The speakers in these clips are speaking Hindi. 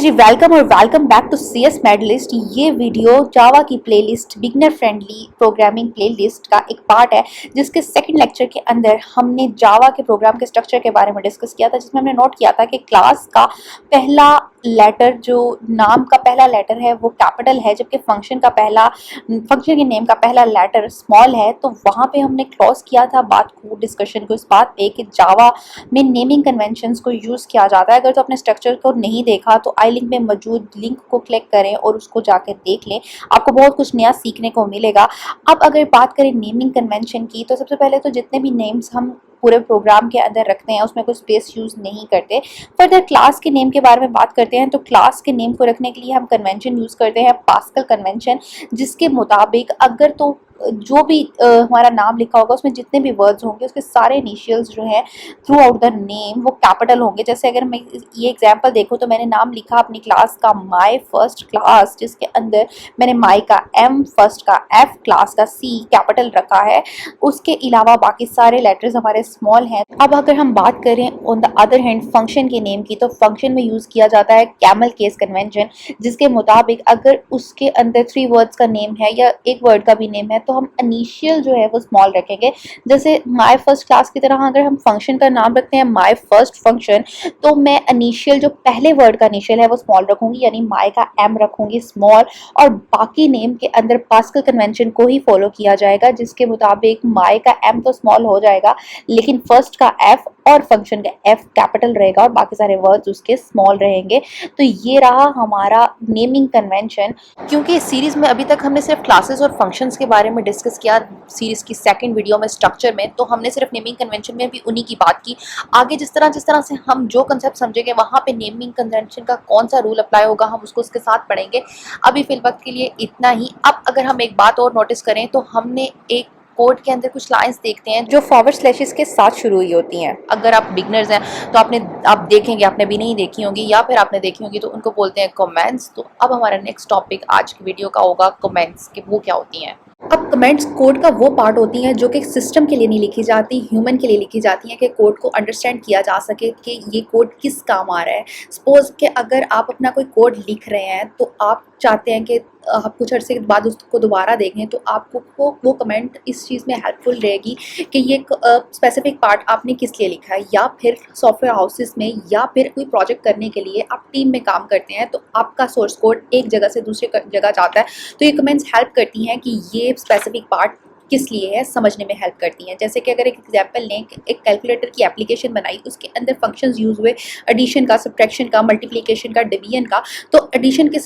जी वेलकम और welcome back to CS medalist. ये वीडियो जावा की playlist beginner friendly programming playlist का एक पार्ट है, जिसके सेकंड लेक्चर के अंदर हमने जावा के प्रोग्राम के स्ट्रक्चर के बारे में डिस्कस किया था, जिसमें हमने नोट किया था कि क्लास का पहला लेटर, जो नाम का पहला लेटर है वो कैपिटल है, जबकि फंक्शन के नेम का पहला लेटर स्मॉल है। तो वहाँ पे हमने क्लोज किया था बात को, डिस्कशन को, इस बात पे कि जावा में नेमिंग कन्वेंशंस को यूज़ किया जाता है। अगर तो अपने स्ट्रक्चर को नहीं देखा तो आई लिंक में मौजूद लिंक को क्लिक करें और उसको जाकर देख लें, आपको बहुत कुछ नया सीखने को मिलेगा। अब अगर बात करें नेमिंग कन्वेंशन की, तो सबसे पहले तो जितने भी नेम्स हम पूरे प्रोग्राम के अंदर रखते हैं उसमें कोई स्पेस यूज़ नहीं करते। फर्दर क्लास के नेम के बारे में बात करते हैं, तो क्लास के नेम को रखने के लिए हम कन्वेंशन यूज़ करते हैं, पास्कल कन्वेंशन, जिसके मुताबिक अगर तो जो भी हमारा नाम लिखा होगा उसमें जितने भी वर्ड्स होंगे उसके सारे इनिशियल्स जो हैं थ्रू आउट द नेम वो कैपिटल होंगे। जैसे अगर मैं ये एग्जांपल देखूँ तो मैंने नाम लिखा अपनी क्लास का माय फर्स्ट क्लास, जिसके अंदर मैंने माय का M, फर्स्ट का F, क्लास का C कैपिटल रखा है। उसके अलावा बाकी सारे लेटर्स हमारे स्मॉल हैं। अब अगर हम बात करें on the other hand function के नेम की, तो फंक्शन में यूज़ किया जाता है कैमल केस कन्वेंशन, जिसके मुताबिक अगर उसके अंदर 3 वर्ड्स का नेम है या एक वर्ड का भी नेम है तो हम इनिशियल जो है वो स्मॉल रखेंगे। जैसे माय फर्स्ट क्लास की तरह अगर हम फंक्शन का नाम रखते हैं माय फर्स्ट फंक्शन, तो मैं इनिशियल जो पहले वर्ड का इनिशियल है वो स्मॉल रखूंगी, यानी माय का M रखूंगी स्मॉल, और बाकी नेम के अंदर पास्कल कन्वेंशन को ही फॉलो किया जाएगा, जिसके मुताबिक माय का M तो स्मॉल हो जाएगा लेकिन फर्स्ट का F और फंक्शन का F कैपिटल रहेगा और बाकी सारे वर्ड्स उसके स्मॉल रहेंगे। तो ये रहा हमारा नेमिंग कन्वेंशन। क्योंकि इस सीरीज में अभी तक हमने सिर्फ क्लासेस और फंक्शंस के बारे में डिस्कस किया सीरीज की सेकंड वीडियो में स्ट्रक्चर में, तो हमने सिर्फ नेमिंग कन्वेंशन में भी उन्हीं की बात की। आगे जिस तरह से हम जो कंसेप्ट समझेंगे वहाँ पे नेमिंग कन्वेंशन का कौन सा रूल अप्लाई होगा हम उसको उसके साथ पढ़ेंगे। अभी फिल वक्त के लिए इतना ही। अब अगर हम एक बात और नोटिस करें तो हमने एक कोड के अंदर कुछ लाइंस देखते हैं जो फॉरवर्ड स्लैशेस के साथ शुरू हुई होती हैं। अगर आप बिगनर्स हैं तो आप देखेंगे, आपने भी नहीं देखी होंगी या फिर आपने देखी होंगी, तो उनको बोलते हैं कमेंट्स। तो अब हमारा नेक्स्ट टॉपिक आज की वीडियो का होगा कमेंट्स, कि वो क्या होती हैं। अब कमेंट्स कोड का वो पार्ट होती हैं जो कि सिस्टम के लिए नहीं लिखी जाती, ह्यूमन के लिए लिखी जाती हैं, कि कोड को अंडरस्टैंड किया जा सके कि ये कोड किस काम आ रहा है। सपोज कि अगर आप अपना कोई कोड लिख रहे हैं तो आप चाहते हैं कि आप कुछ अर्से के बाद उसको दोबारा देखें, तो आपको वो कमेंट इस चीज़ में हेल्पफुल रहेगी कि ये स्पेसिफिक पार्ट आपने किस लिए लिखा है, या फिर सॉफ्टवेयर हाउसेस में या फिर कोई प्रोजेक्ट करने के लिए आप टीम में काम करते हैं तो आपका सोर्स कोड एक जगह से दूसरी जगह जाता है। तो ये कमेंट्स हेल्प करती हैं कि ये स्पेसिफिक पार्ट किस लिए है समझने में हेल्प करती हैं। जैसे कि अगर एक एग्जांपल लें, एक कैलकुलेटर की एप्लीकेशन बनाई, उसके अंदर फंक्शंस यूज़ हुए एडिशन का, सब्ट्रैक्शन का, मल्टीप्लिकेशन का, डिवीजन का, तो एडिशन के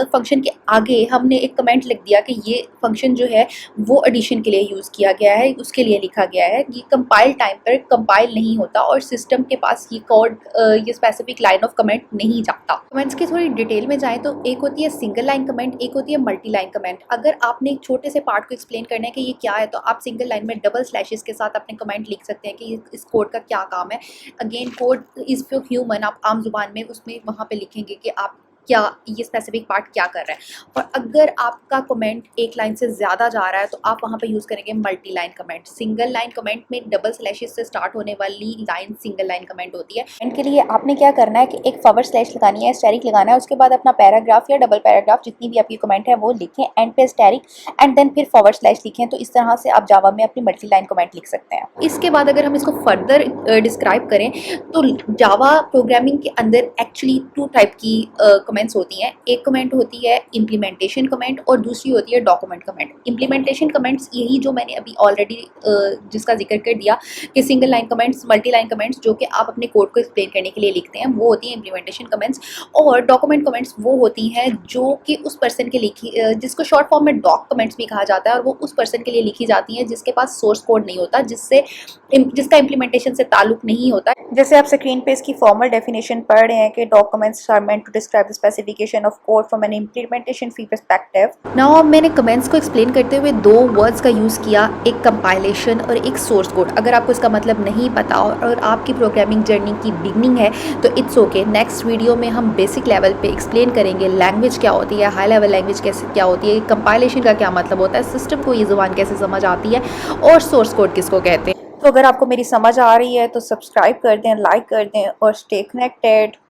फंक्शन के आगे हमने एक कमेंट लिख दिया कि ये फंक्शन जो है वो एडिशन के लिए यूज़ किया गया है, उसके लिए लिखा गया है। ये कंपाइल टाइम पर कंपाइल नहीं होता और सिस्टम के पास ये कोड, ये स्पेसिफिक लाइन ऑफ कमेंट नहीं जाता। कमेंट्स की थोड़ी डिटेल में जाएँ तो एक होती है सिंगल लाइन कमेंट, एक होती है मल्टी लाइन कमेंट। अगर आपने एक छोटे से पार्ट को एक्सप्लेन करना है कि ये क्या है, तो आप सिंगल लाइन में डबल स्लैशेस के साथ अपने कमेंट लिख सकते हैं कि इस कोड का क्या काम है। Again code is for human, आप आम जुबान में उसमें वहाँ पे लिखेंगे कि आप क्या ये स्पेसिफिक पार्ट क्या कर रहा है। और अगर आपका कमेंट एक लाइन से ज़्यादा जा रहा है तो आप वहाँ पे यूज़ करेंगे multi line comment. Single line comment में डबल स्लैशेस से स्टार्ट होने वाली लाइन सिंगल लाइन कमेंट होती है। एंड के लिए आपने क्या करना है कि एक फॉरवर्ड स्लैश लगानी है, स्टैरिक लगाना है, उसके बाद अपना पैराग्राफ या डबल पैराग्राफ जितनी भी आपकी कमेंट है वो लिखें, एंड पे स्टैरिक एंड देन फिर फॉरवर्ड स्लैश लिखें। तो इस तरह से आप जावा में अपनी मल्टी लाइन कमेंट लिख सकते हैं। इसके बाद अगर हम इसको फर्दर डिस्क्राइब करें तो जावा प्रोग्रामिंग के अंदर एक्चुअली 2 टाइप की कमेंट्स होती हैं। एक कमेंट होती है इम्प्लीमेंटेशन कमेंट और दूसरी होती है डॉक्यूमेंट कमेंट। इम्प्लीमेंटेशन कमेंट्स यही जो मैंने अभी ऑलरेडी जिसका जिक्र कर दिया कि single line comments, multi line comments जो कि आप अपने कोड को एक्सप्लेन करने के लिए लिखते हैं, वो होती है इम्प्लीमेंटेशन कमेंट्स। और डॉक्यूमेंट कमेंट्स वो होती हैं जो कि उस पर्सन के लिखी, जिसको शॉर्ट फॉर्म में डॉक कमेंट्स भी कहा जाता है, और वो उस पर्सन के लिए लिखी जाती हैं जिसके पास सोर्स कोड नहीं होता, जिसका इम्प्लीमेंटेशन से ताल्लुक नहीं होता। जैसे आप स्क्रीन पे इसकी फॉर्मल डेफिनेशन पढ़ रहे हैं कि documents are meant to describe the specification of code from an implementation fee perspective. Now अब मैंने कमेंट्स को एक्सप्लेन करते हुए 2 वर्ड्स का यूज़ किया, एक कंपाइलेशन और एक सोर्स कोड। अगर आपको इसका मतलब नहीं पता और आपकी प्रोग्रामिंग जर्नी की बिगनिंग है तो इट्स ओके। नेक्स्ट वीडियो में हम बेसिक लेवल पे एक्सप्लेन करेंगे लैंग्वेज क्या होती है, हाई लेवल लैंग्वेज कैसे क्या होती है, कंपाइलेशन का क्या मतलब होता है, सिस्टम को ये ज़ुबान कैसे समझ आती है, और सोर्स कोड किसको कहते हैं। तो अगर आपको मेरी समझ आ रही है तो सब्सक्राइब कर दें, लाइक कर दें और स्टे कनेक्टेड।